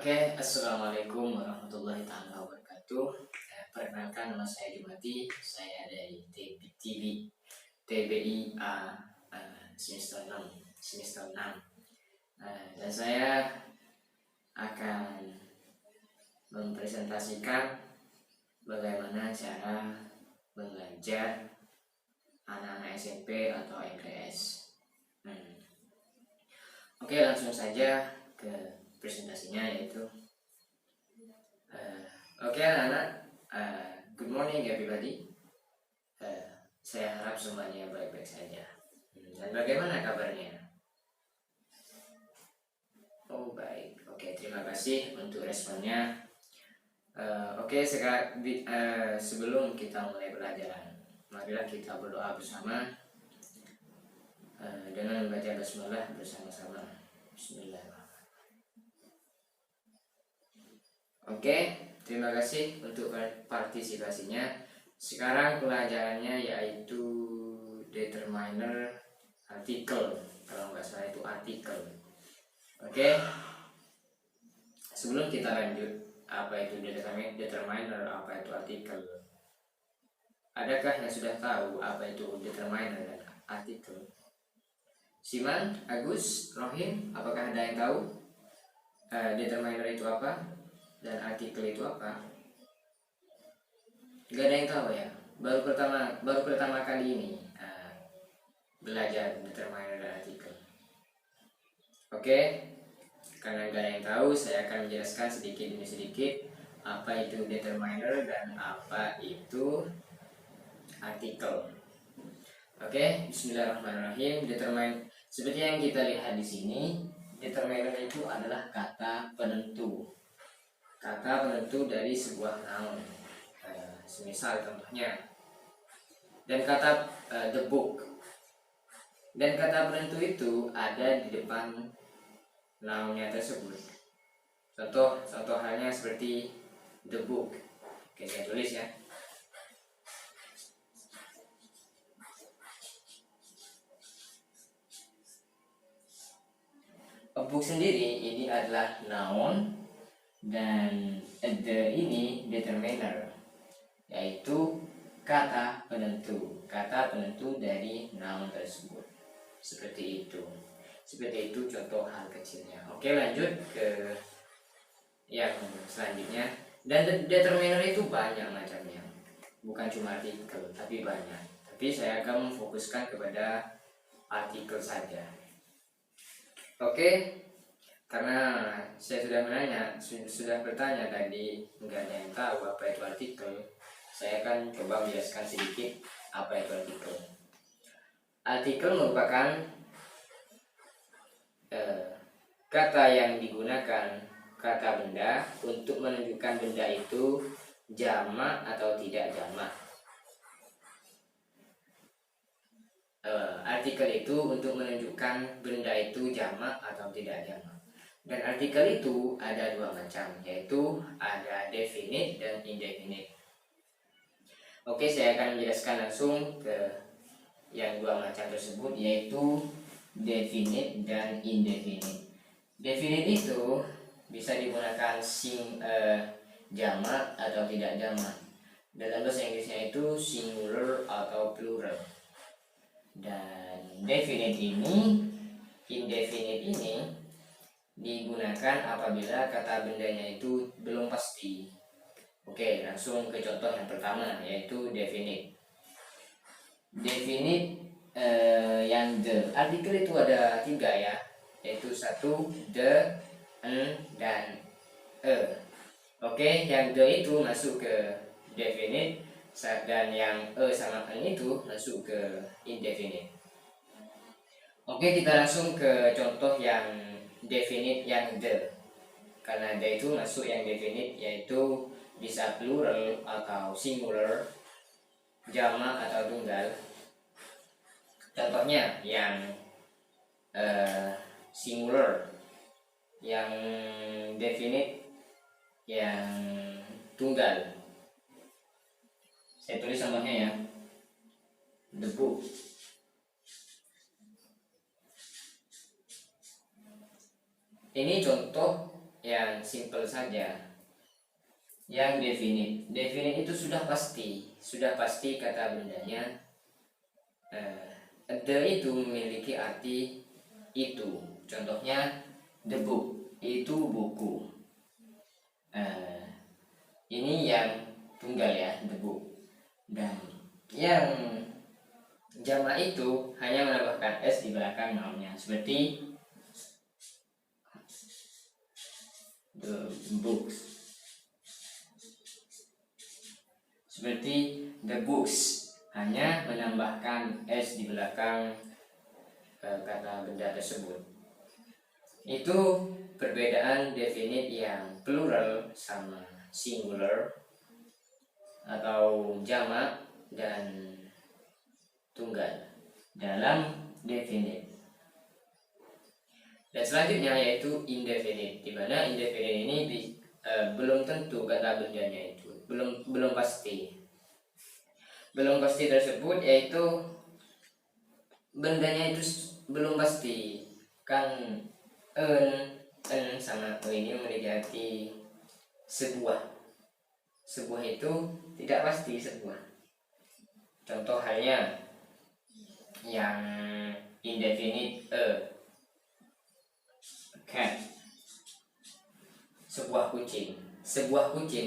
Oke, assalamualaikum warahmatullahi taala wabarakatuh. Perkenalkan, nama saya Jumati. Saya dari TBI A semester 6. Dan saya akan mempresentasikan bagaimana cara mengajar anak-anak SMP atau MTS. Oke, langsung saja ke presentasinya, yaitu oke anak-anak, good morning everybody. Saya harap semuanya baik-baik saja. Dan bagaimana kabarnya? Oh, baik. Oke, terima kasih untuk responnya. Oke, sebelum kita mulai pelajaran, marilah kita berdoa bersama dengan membaca basmalah bersama-sama. Bismillahirrahmanirrahim. Oke, terima kasih untuk partisipasinya. Sekarang pelajarannya yaitu determiner artikel. Kalau nggak salah itu artikel. Oke, sebelum kita lanjut, apa itu determiner, apa itu artikel? Adakah yang sudah tahu apa itu determiner dan artikel? Siman, Agus, Rohim, apakah ada yang tahu determiner itu apa dan artikel itu apa? Gak ada yang tahu ya. Baru pertama kali ini belajar determiner dan artikel. Oke, karena gak ada yang tahu, saya akan menjelaskan sedikit demi sedikit apa itu determiner dan apa itu artikel. Oke, Bismillahirrahmanirrahim. Seperti yang kita lihat di sini, determiner itu adalah kata penentu. Kata penentu dari sebuah noun. Semisal contohnya, dan kata the book. Dan kata penentu itu ada di depan nounnya tersebut. Contoh halnya seperti the book. Oke, saya tulis ya. A book sendiri ini adalah noun, dan the ini determiner, yaitu kata penentu dari noun tersebut. Seperti itu contoh hal kecilnya. Oke, lanjut ke yang selanjutnya. Dan determiner itu banyak macamnya, bukan cuma artikel, tapi banyak. Tapi saya akan memfokuskan kepada artikel saja. Oke, karena saya sudah bertanya tadi, nggak ada yang tahu apa itu artikel. Saya akan coba menjelaskan sedikit apa itu artikel. Artikel merupakan kata yang digunakan, kata benda, untuk menunjukkan benda itu jamak atau tidak jamak. Artikel itu untuk menunjukkan benda itu jamak atau tidak jamak. Dan artikel itu ada dua macam, yaitu ada definite dan indefinite. Oke, saya akan menjelaskan langsung ke yang dua macam tersebut, yaitu definite dan indefinite. Definite itu bisa digunakan jamak atau tidak jamak. Dalam bahasa Inggrisnya itu singular atau plural. Dan indefinite ini digunakan apabila kata bendanya itu belum pasti. Oke, langsung ke contoh yang pertama, yaitu definite. Yang the artikel itu ada 3 ya, yaitu 1, the, dan Oke, yang the itu masuk ke definite, dan yang sama itu masuk ke indefinite. Oke, kita langsung ke contoh yang definite yang the. Karena the itu masuk yang definite, yaitu bisa plural atau singular, jamak atau tunggal. Contohnya yang singular, yang definite, yang tunggal. Saya tulis contohnya ya. The book. Ini contoh yang simple saja. Yang definite itu sudah pasti kata bendanya. The itu memiliki arti itu. Contohnya the book, itu buku. Ini yang tunggal ya, the book. Dan yang jamak itu hanya menambahkan s di belakang nounnya, seperti the books, seperti the books, hanya menambahkan s di belakang kata benda tersebut. Itu perbedaan definite yang plural sama singular atau jamak dan tunggal dalam definite. Dan selanjutnya yaitu indefinite, di mana indefinite ini belum tentu kata bendanya itu, belum pasti. Belum pasti tersebut yaitu bendanya itu belum pasti. Kan en sama ini memiliki arti sebuah. Sebuah itu tidak pasti sebuah. Contoh halnya yang indefinite a cat, sebuah kucing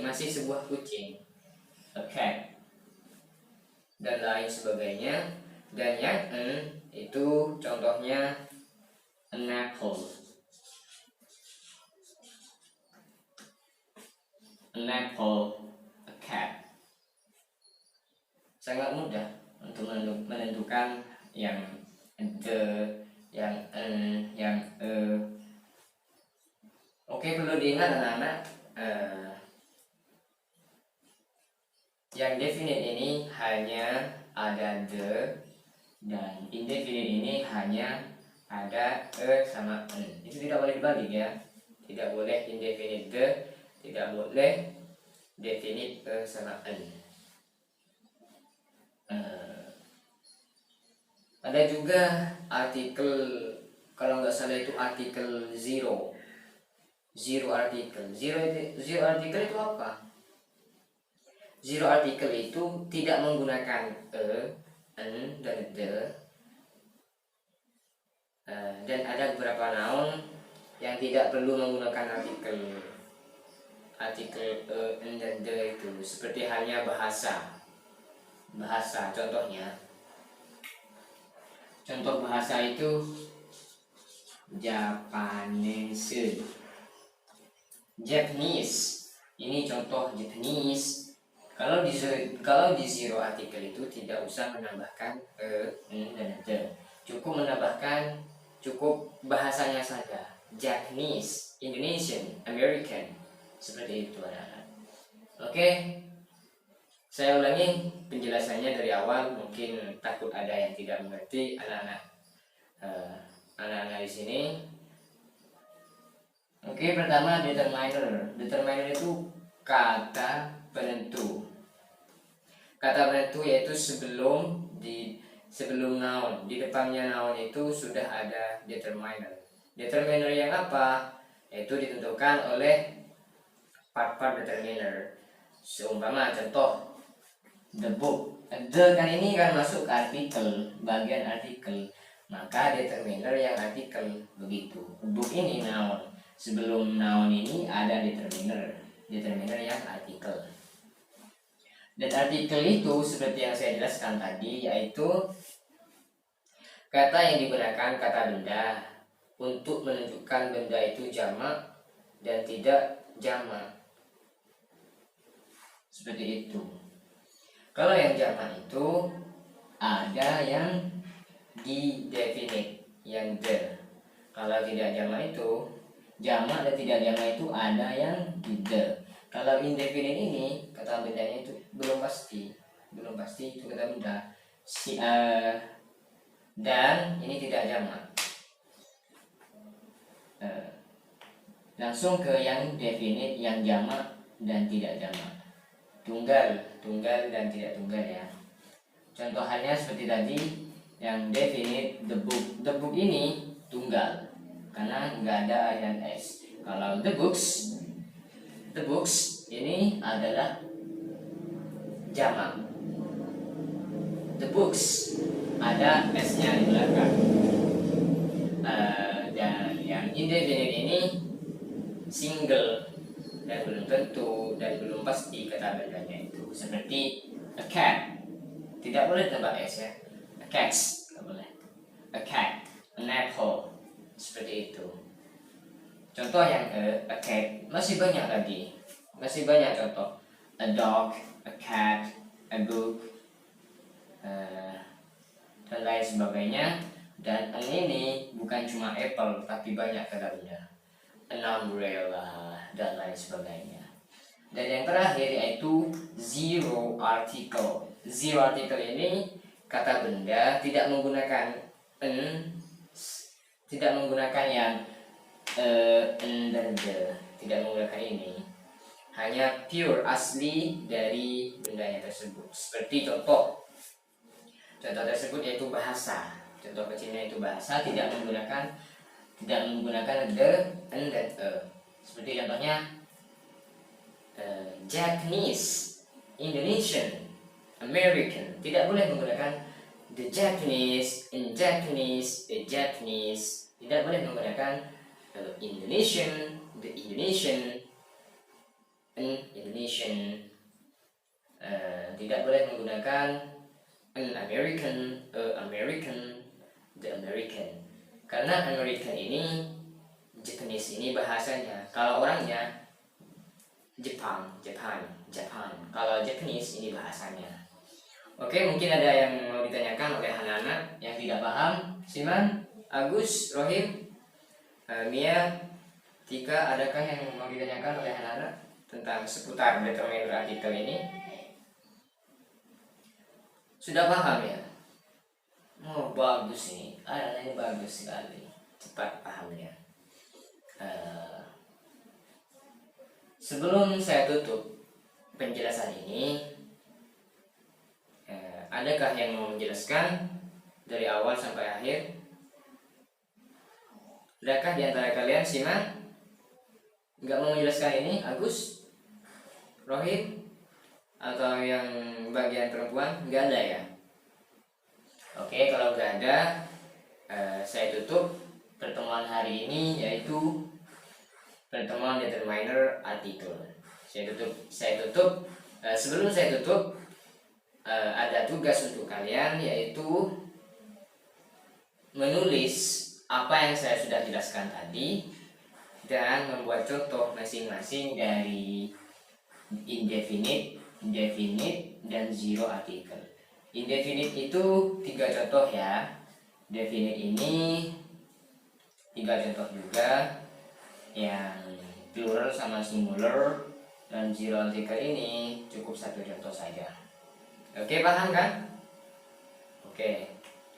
masih sebuah kucing, a cat, dan lain sebagainya. Dan yang itu contohnya an apple, a cat. Sangat mudah untuk menentukan yang the, yang Oke, perlu diingat anak-anak, yang definite ini hanya ada the, dan indefinite ini hanya ada sama n. Itu tidak boleh dibalik ya. Tidak boleh indefinite the, tidak boleh definite sama n. Ada juga artikel, kalau nggak salah itu artikel zero artikel. Zero artikel itu apa? Zero artikel itu tidak menggunakan n, dan the. Dan ada beberapa noun yang tidak perlu menggunakan artikel n dan the itu, seperti halnya bahasa. Contoh bahasa itu Japanese. Ini contoh Japanese. Kalau di zero artikel itu tidak usah menambahkan n dan the. Cukup bahasanya saja. Japanese, Indonesian, American, seperti itu anak-anak. Oke. Saya ulangi penjelasannya dari awal, mungkin takut ada yang tidak mengerti anak-anak di sini. Oke, pertama determiner. Determiner itu kata penentu. Kata penentu yaitu sebelum noun, di depannya noun itu sudah ada determiner. Determiner yang apa? Yaitu ditentukan oleh part-part determiner. Seumpama contoh the book. The kan ini kan masuk ke artikel, bagian artikel. Maka determiner yang artikel begitu. Book ini noun. Sebelum noun ini ada determiner yang artikel. Dan artikel itu seperti yang saya jelaskan tadi, yaitu kata yang digunakan kata benda untuk menunjukkan benda itu jamak dan tidak jamak. Seperti itu. Kalau yang jamak itu ada yang di definite, yang the. Kalau tidak jamak itu, jamak dan tidak jamak itu ada yang di the. Kalau indefinite ini kata bendanya itu belum pasti itu kata benda. Dan ini tidak jamak. Langsung ke yang definite, yang jamak dan tidak jamak. Tunggal dan tidak tunggal ya. Contoh halnya seperti tadi, yang definite the book. The book ini tunggal karena nggak ada dan s. Kalau the books ini adalah jamak. The books ada s-nya di belakang. Dan yang indefinite ini single dan belum tentu dan belum pasti kata bendanya itu. Seperti a cat, tidak boleh tambah s ya. A cat, tidak boleh. A cat, an apple, seperti itu. Contoh yang a cat, masih banyak lagi, masih banyak contoh. A dog, a cat, a book, dan lain sebagainya. Dan an ini bukan cuma apple tapi banyak kata benda. An umbrella dan lain sebagainya. Dan yang terakhir yaitu zero article. Zero article ini kata benda tidak menggunakan an, tidak menggunakan yang an dan the, tidak menggunakan ini. Hanya pure asli dari bendanya tersebut. Seperti contoh tersebut yaitu bahasa. Contoh kecilnya itu bahasa tidak menggunakan the, an dan seperti contohnya Japanese, Indonesian, American. Tidak boleh menggunakan the Japanese, in Japanese, the Japanese. Tidak boleh menggunakan Indonesian, the Indonesian, an Indonesian. Tidak boleh menggunakan an American, American, the American. Karena American ini, Japanese ini bahasanya. Kalau orangnya Jepang. Kalau Japanese ini bahasanya. Oke, mungkin ada yang mau ditanyakan oleh anak-anak yang tidak paham. Siman, Agus, Rohim, Mia, Tika, adakah yang mau ditanyakan oleh anak-anak tentang seputar determiner artikel ini? Sudah paham ya? Oh, bagus nih. Anak-anak ini bagus sekali. Cepat pahamnya. Sebelum saya tutup penjelasan ini, adakah yang mau menjelaskan dari awal sampai akhir? Adakah di antara kalian, Siman, nggak mau menjelaskan ini? Agus, Rohim, atau yang bagian perempuan? Nggak ada ya? Oke, kalau nggak ada, saya tutup pertemuan hari ini, yaitu pertemuan determiner artikel. Saya tutup. Sebelum saya tutup, ada tugas untuk kalian, yaitu menulis apa yang saya sudah jelaskan tadi dan membuat contoh masing-masing dari indefinite, dan zero article. Indefinite itu 3 contoh ya. Definite ini 3 contoh juga, yang plural sama singular, dan zero article ini cukup 1 contoh saja. Oke, paham kan? Oke,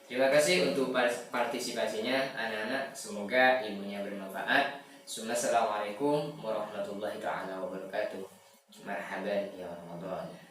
terima kasih untuk partisipasinya anak-anak. Semoga ilmunya bermanfaat. Assalamualaikum warahmatullahi wabarakatuh. Marhaban ya Ramadan.